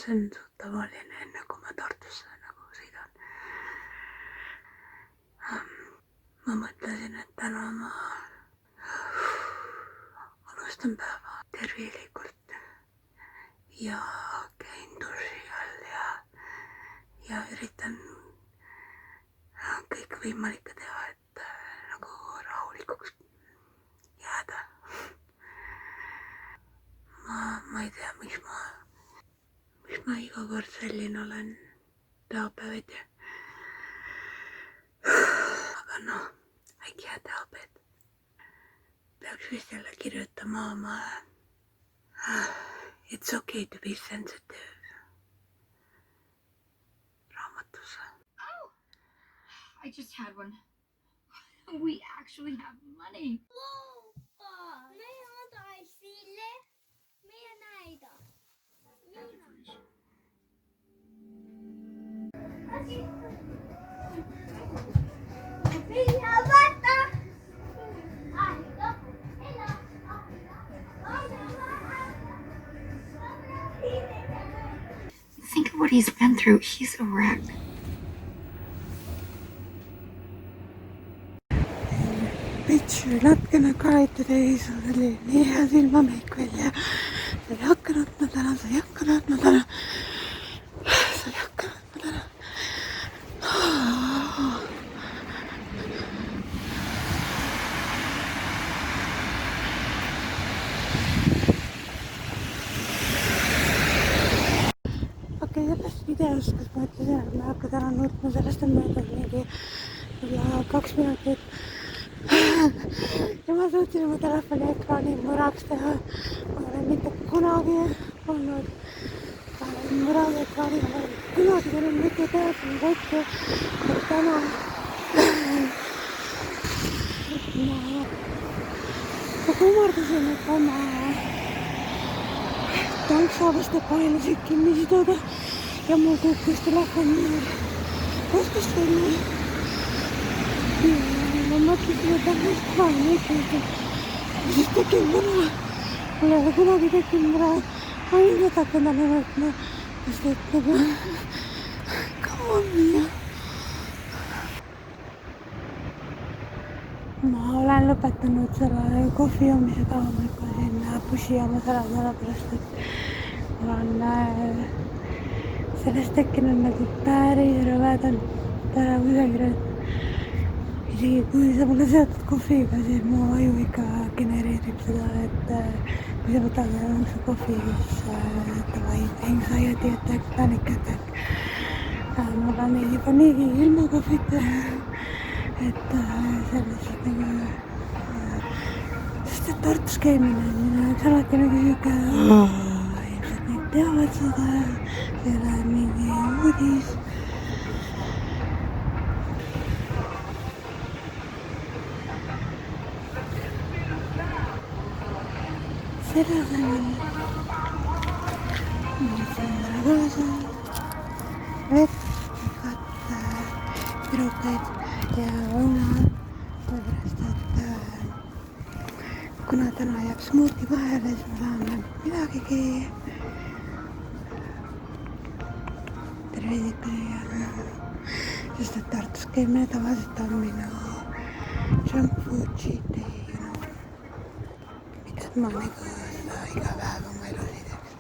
see on suht tavaline, enne kui ma Tartusse nagu sõidan. Ma mõtlesin, et täna ma alustan päeva tervislikult ja käin duši all ja üritan kõikvõimalikke teha, et nagu rahulikuks jääda. Ma ei tea, miks ma iga kord selline olen päevapäeviti. Aga noh, I can't help it. Peaks vist jälle kirjutama oma It's okay to be sensitive raamatusse. Oh, I just had one. We actually have money. Think of what he's been through. He's a wreck. Bitch, natukene kaetud ees, oli nii hea silmameik välja. Sa ei hakka nutma täna, sa ei hakka nutma täna. Sa ei hakka nutma täna. Okei, sellest videost, kus ma ütlesin, et ma ei hakka täna nutma, sellest on möödas mingi 2 minutit. Ja ma suutsin oma telefoni ekraani muraks teha. Ma olen mitte kunagi olnud muragi ekraani. Ma olen kunagi tulnud mitu telefoni kokku. Ja täna ma kummardasin, et oma tanksaavaste paelusid kinni siduda ja mul kukkus telefon taskust välja. Ma mõtlesin, et ähvist kohe ikkagi. Siis tekib mure. Mul ei ole kunagi tekib mure. Ma ilmselt hakkan täna võtma. Sest et nagu... Come on, Mia. Ma olen lõpetanud selle kohvi joomise ka. Ma lükkasin bussijaamas ära sellepärast, et mul on sellest tekkinud nagu päris rõvedalt kusagil. Isegi kui sa pole seotud kohviga, siis mu aju ikka genereerib seda, et kui sa võtad õngsu kohvi, siis davai, anxiety attack, panic attack. Mul on juba niigi ilma kohvita, et sellest nagu... Sest et Tartus käimine on minu jaoks alati nagu siuke... Ilmselt neid teavad seda, see ei ole mingi uudis. Selle asemel ma võtsin ära kaasa vett, pirukaid ja õuna, sellepärast et kuna täna jääb smuuti vahele, siis ma saan midagigi tervislikku süüa. Sest et Tartus käimine tavaliselt on minu junk food cheat day, mida ma nagu iga päev oma elus ei teeks.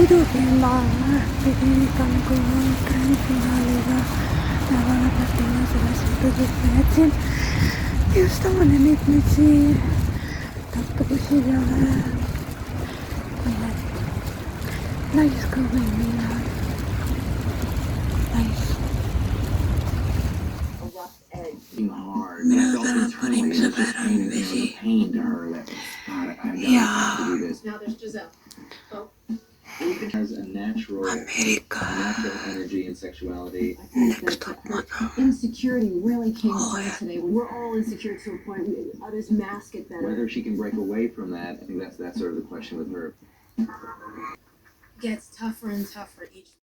Chiudeva dedican con tradizionale lavana platina sulla sito di pezzi. Io stavo nell'etnici tanto così da nice going nice. Hard. And I felt internally it was just pain, it was a pain to her that God, I have to do this. Now there's Giselle. Oh. It has a natural energy and sexuality. I think that her insecurity really came through today. We're all insecure to a point. Others mask it better. Whether she can break away from that, I think that's sort of the question with her. Gets tougher and tougher each